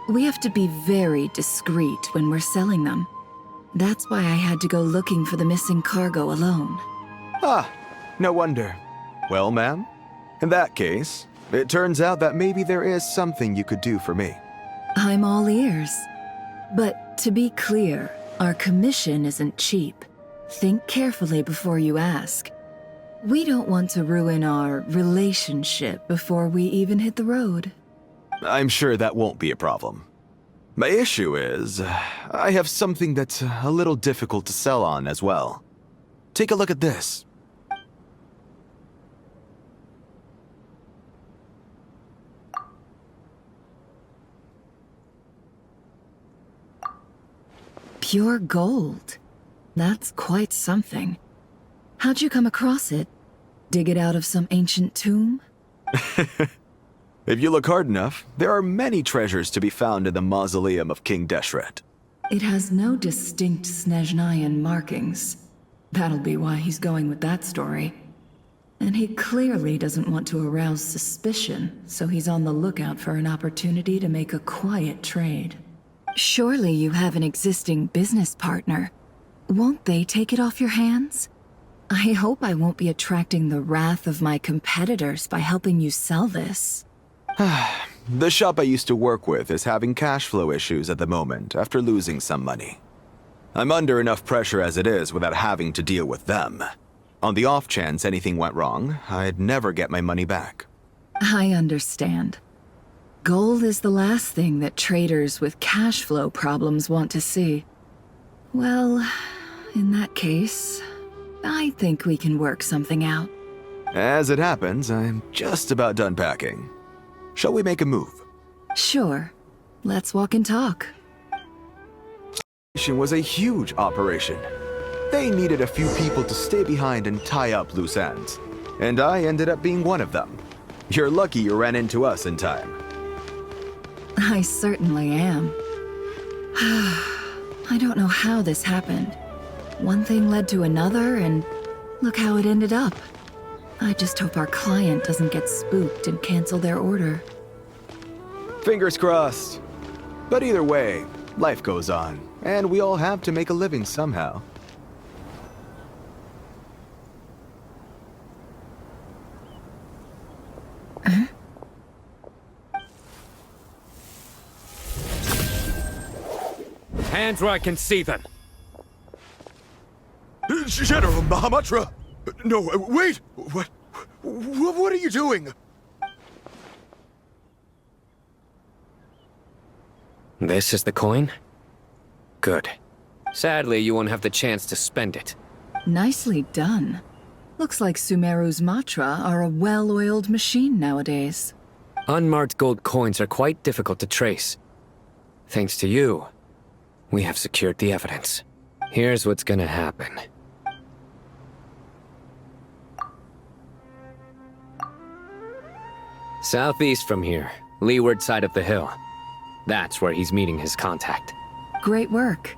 We have to be very discreet when we're selling them. That's why I had to go looking for the missing cargo alone. Ah, no wonder. Well, ma'am, in that case, it turns out that maybe there is something you could do for me. I'm all ears. But to be clear, our commission isn't cheap. Think carefully before you ask. We don't want to ruin our relationship before we even hit the road. I'm sure that won't be a problem. My issue is, I have something that's a little difficult to sell on as well. Take a look at this. Pure gold. That's quite something. How'd you come across it? Dig it out of some ancient tomb? If you look hard enough, there are many treasures to be found in the mausoleum of King Deshret. It has no distinct Snezhnayan markings. That'll be why he's going with that story. And he clearly doesn't want to arouse suspicion, so he's on the lookout for an opportunity to make a quiet trade. Surely you have an existing business partner. Won't they take it off your hands? I hope I won't be attracting the wrath of my competitors by helping you sell this. The shop I used to work with is having cash flow issues at the moment after losing some money. I'm under enough pressure as it is without having to deal with them. On the off chance anything went wrong, I'd never get my money back. I understand. Gold is the last thing that traders with cash flow problems want to see. Well, in that case, I think we can work something out. As it happens, I'm just about done packing. Shall we make a move? Sure. Let's walk and talk. It was a huge operation. They needed a few people to stay behind and tie up loose ends. And I ended up being one of them. You're lucky you ran into us in time. I certainly am. I don't know how this happened. One thing led to another, and look how it ended up. I just hope our client doesn't get spooked and cancel their order. Fingers crossed. But either way, life goes on, and we all have to make a living somehow. Hands where I can see them. General Mahamatra! No, wait! What are you doing? This is the coin? Good. Sadly, you won't have the chance to spend it. Nicely done. Looks like Sumeru's Matra are a well-oiled machine nowadays. Unmarked gold coins are quite difficult to trace. Thanks to you, we have secured the evidence. Here's what's gonna happen. Southeast from here, leeward side of the hill. That's where he's meeting his contact. Great work.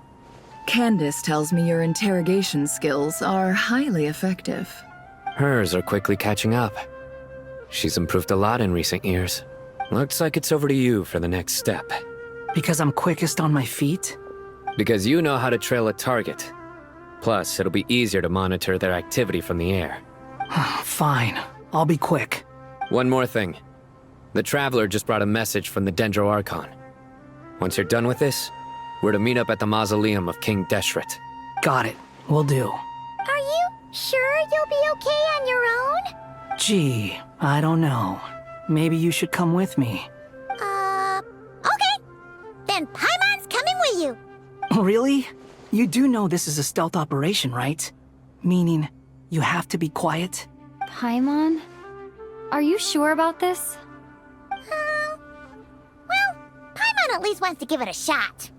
Candace tells me your interrogation skills are highly effective. Hers are quickly catching up. She's improved a lot in recent years. Looks like it's over to you for the next step. Because I'm quickest on my feet? Because you know how to trail a target. Plus, it'll be easier to monitor their activity from the air. Fine. I'll be quick. One more thing. The Traveler just brought a message from the Dendro Archon. Once you're done with this, we're to meet up at the mausoleum of King Deshret. Got it. Will do. Are you sure you'll be okay on your own? Gee, I don't know. Maybe you should come with me. Okay. Then Paimon's coming with Really? You do know this is a stealth operation, right? Meaning, you have to be quiet? Paimon? Are you sure about this? Well, Paimon at least wants to give it a shot.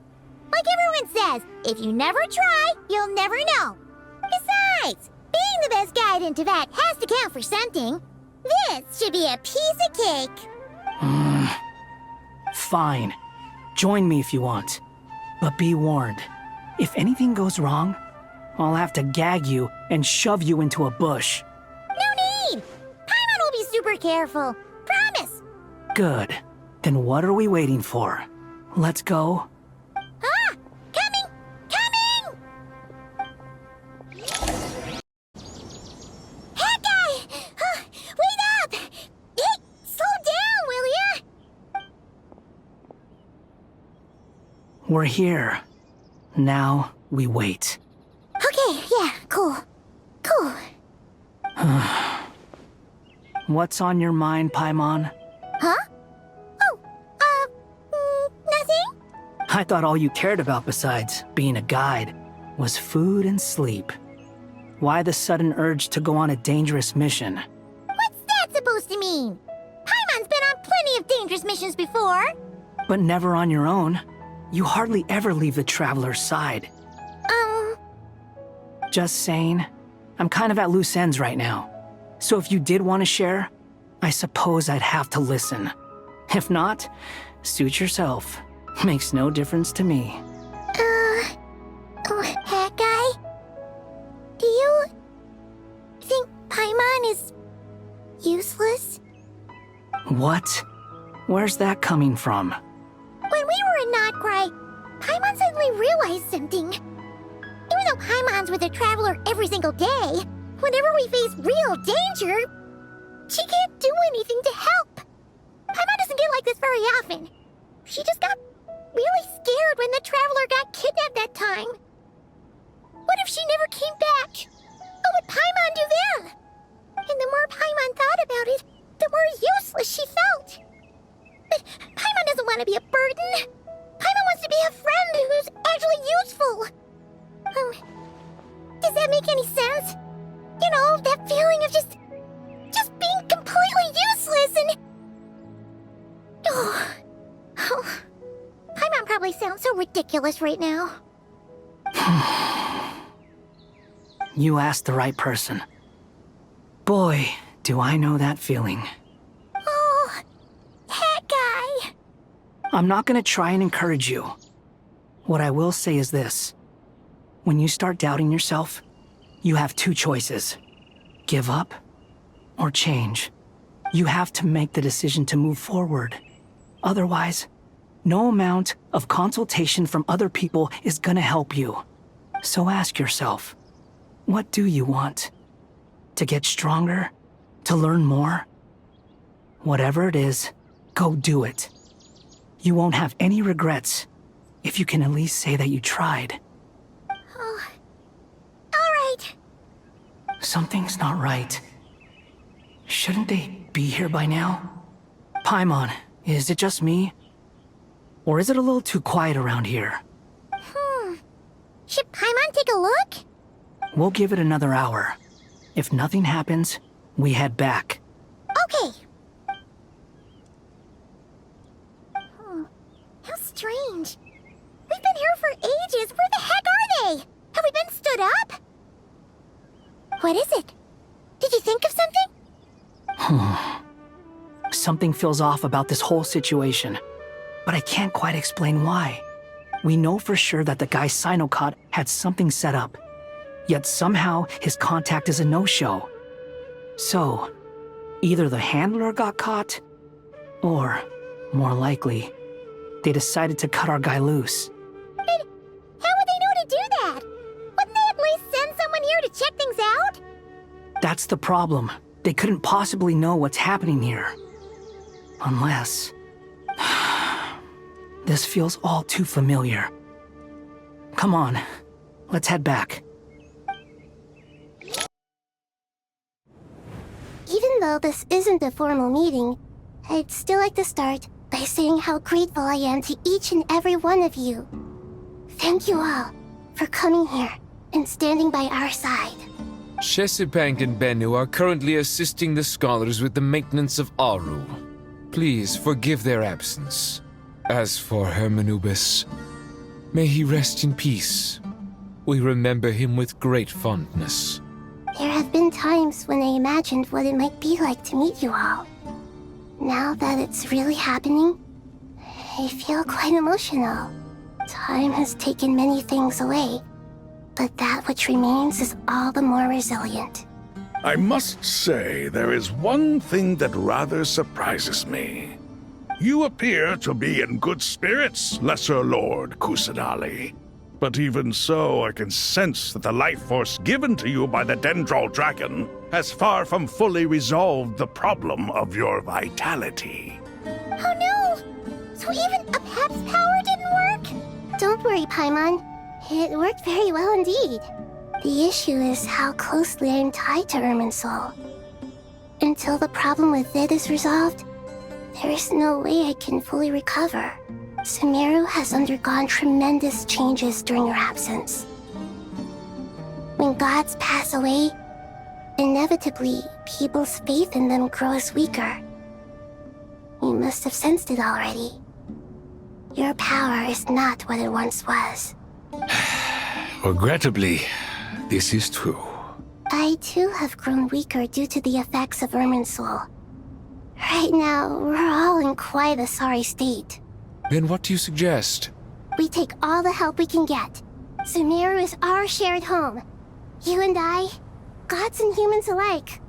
Like everyone says, if you never try, you'll never know. Besides, being the best guide into that has to count for something. This should be a piece of cake. Fine. Join me if you want. But be warned, if anything goes wrong, I'll have to gag you and shove you into a bush. No need! Paimon will be super careful. Promise! Good. Then what are we waiting for? Let's go. Ah! Coming! Coming! Hey, guy! Wait up! Hey, slow down, will ya? We're here. Now we wait. Okay, yeah, cool. Cool. What's on your mind, Paimon? Huh? Nothing? I thought all you cared about besides being a guide was food and sleep. Why the sudden urge to go on a dangerous mission? What's that supposed to mean? Paimon's been on plenty of dangerous missions before. But never on your own. You hardly ever leave the traveler's side. Just saying. I'm kind of at loose ends right now. So if you did want to share, I suppose I'd have to listen. If not, suit yourself. Makes no difference to me. Hat guy? Do you think Paimon is useless? What? Where's that coming from? When we were in Notcry, Paimon suddenly realized something. Even though Paimon's with a traveler every single day, whenever we face real danger, she can't do anything to help. Paimon doesn't get like this very often. She just got really scared when the traveler got kidnapped that time. What if she never came back? What would Paimon do then? And the more Paimon thought about it, the more useless she felt. But Paimon doesn't want to be a burden. Paimon wants to be a friend who's actually useful. Does that make any sense? You know, that feeling of just being completely useless and... Oh, Paimon probably sounds so ridiculous right now. You asked the right person. Boy, do I know that feeling. Oh, that guy. I'm not gonna try and encourage you. What I will say is this. When you start doubting yourself, you have two choices. Give up or change. You have to make the decision to move forward. Otherwise, no amount of consultation from other people is gonna help you. So ask yourself, what do you want? To get stronger? To learn more? Whatever it is, go do it. You won't have any regrets if you can at least say that you tried. Oh, all right. Something's not right. Shouldn't they be here by now? Paimon, is it just me? Or is it a little too quiet around here? Should Paimon take a look? We'll give it another hour. If nothing happens, we head back. Okay. How strange. We've been here for ages. Where the heck are they? Have we been stood up? What is it? Did you think of something? Something feels off about this whole situation, but I can't quite explain why. We know for sure that the guy Sino caught had something set up, yet somehow his contact is a no-show. So, either the handler got caught, or, more likely, they decided to cut our guy loose. But how would they know to do that? Wouldn't they at least send someone here to check things out? That's the problem. They couldn't possibly know what's happening here. Unless... This feels all too familiar. Come on, let's head back. Even though this isn't a formal meeting, I'd still like to start by saying how grateful I am to each and every one of you. Thank you all for coming here and standing by our side. Chesapeake and Bennu are currently assisting the scholars with the maintenance of Aru. Please forgive their absence. As for Hermanubis, may he rest in peace. We remember him with great fondness. There have been times when I imagined what it might be like to meet you all. Now that it's really happening, I feel quite emotional. Time has taken many things away, but that which remains is all the more resilient. I must say, there is one thing that rather surprises me. You appear to be in good spirits, Lesser Lord Kusanali. But even so, I can sense that the life force given to you by the Dendral Dragon has far from fully resolved the problem of your vitality. Oh no! So even a pep's power didn't work? Don't worry, Paimon. It worked very well indeed. The issue is how closely I am tied to Irminsul. Until the problem with it is resolved, there is no way I can fully recover. Sumeru has undergone tremendous changes during your absence. When gods pass away, inevitably, people's faith in them grows weaker. You must have sensed it already. Your power is not what it once was. Regrettably, this is true. I too have grown weaker due to the effects of Irminsul. Right now, we're all in quite a sorry state. Then what do you suggest? We take all the help we can get. Sumeru is our shared home. You and I, gods and humans alike.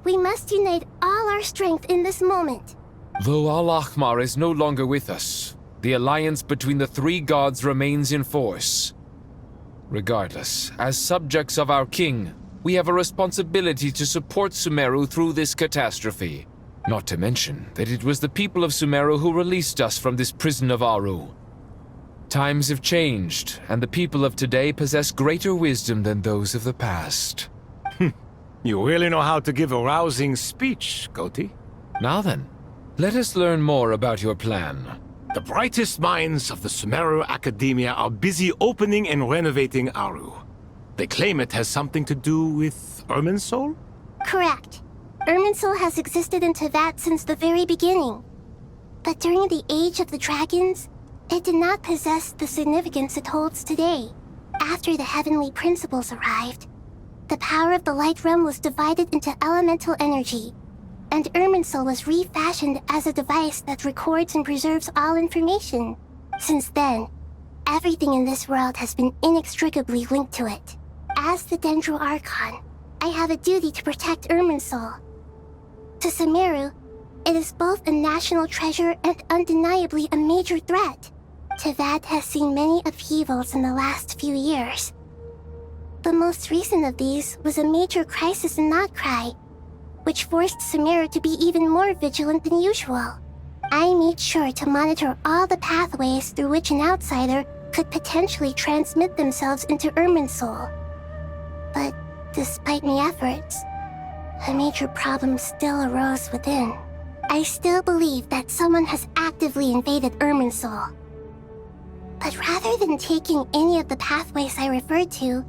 We must unite all our strength in this moment. Though Al-Ahmar is no longer with us, the alliance between the three gods remains in force. Regardless, as subjects of our king, we have a responsibility to support Sumeru through this catastrophe. Not to mention that it was the people of Sumeru who released us from this prison of Aru. Times have changed, and the people of today possess greater wisdom than those of the past. You really know how to give a rousing speech, Goti. Now then, let us learn more about your plan. The brightest minds of the Sumeru Academia are busy opening and renovating Aru. They claim it has something to do with Irminsul? Correct. Irminsul has existed in Tevat since the very beginning. But during the Age of the Dragons, it did not possess the significance it holds today. After the heavenly principles arrived, the power of the Light Realm was divided into elemental energy, and Irminsul was refashioned as a device that records and preserves all information. Since then, everything in this world has been inextricably linked to it. As the Dendro Archon, I have a duty to protect Irminsul. To Sumeru, it is both a national treasure and undeniably a major threat. Tevat has seen many upheavals in the last few years. The most recent of these was a major crisis in Notcry, which forced Sumeru to be even more vigilant than usual. I made sure to monitor all the pathways through which an outsider could potentially transmit themselves into Irminsul. But despite my efforts, a major problem still arose within. I still believe that someone has actively invaded Irminsul. But rather than taking any of the pathways I referred to,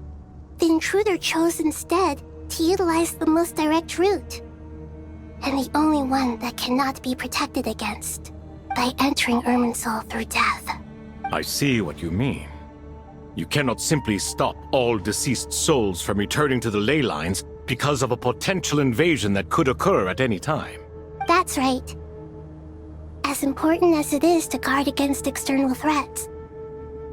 the intruder chose instead to utilize the most direct route, and the only one that cannot be protected against, by entering Irminsul through death. I see what you mean. You cannot simply stop all deceased souls from returning to the ley lines because of a potential invasion that could occur at any time. That's right. As important as it is to guard against external threats,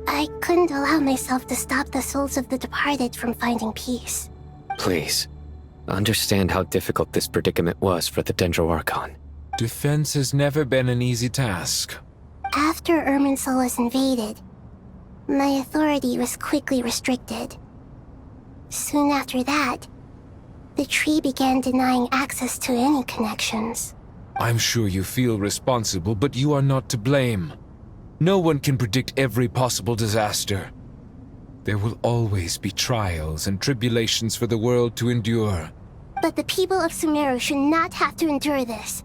I couldn't allow myself to stop the souls of the departed from finding peace. Please, understand how difficult this predicament was for the Dendro Archon. Defense has never been an easy task. After Irminsul was invaded, my authority was quickly restricted. Soon after that, the tree began denying access to any connections. I'm sure you feel responsible, but you are not to blame. No one can predict every possible disaster. There will always be trials and tribulations for the world to endure. But the people of Sumeru should not have to endure this.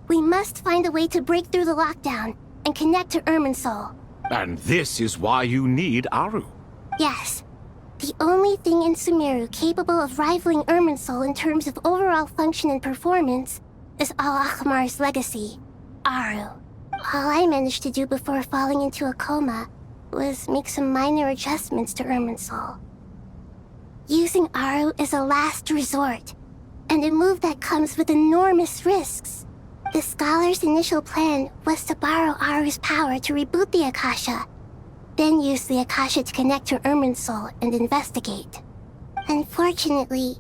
We must find a way to break through the lockdown and connect to Irminsul. And this is why you need Aru. Yes. The only thing in Sumeru capable of rivaling Irminsul in terms of overall function and performance is Al-Akhmar's legacy, Aru. All I managed to do before falling into a coma was make some minor adjustments to Irminsul. Using Aru is a last resort, and a move that comes with enormous risks. The Scholar's initial plan was to borrow Aru's power to reboot the Akasha, then use the Akasha to connect to Irminsul and investigate. Unfortunately,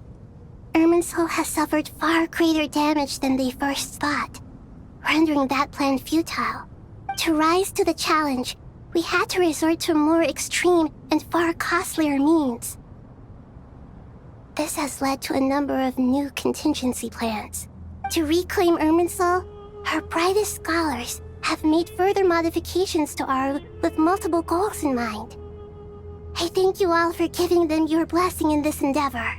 Irminsul has suffered far greater damage than they first thought, rendering that plan futile. To rise to the challenge, we had to resort to more extreme and far costlier means. This has led to a number of new contingency plans. To reclaim Irminsul, her brightest scholars have made further modifications to Aru with multiple goals in mind. I thank you all for giving them your blessing in this endeavor.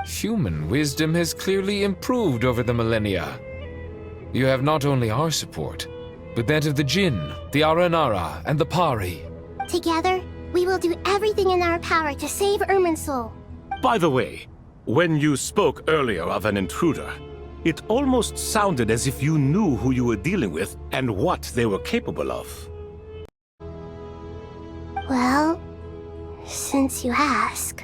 Human wisdom has clearly improved over the millennia. You have not only our support, but that of the Jinn, the Aranara, and the Pari. Together, we will do everything in our power to save Irminsul. By the way, when you spoke earlier of an intruder, it almost sounded as if you knew who you were dealing with and what they were capable of. Well, since you ask...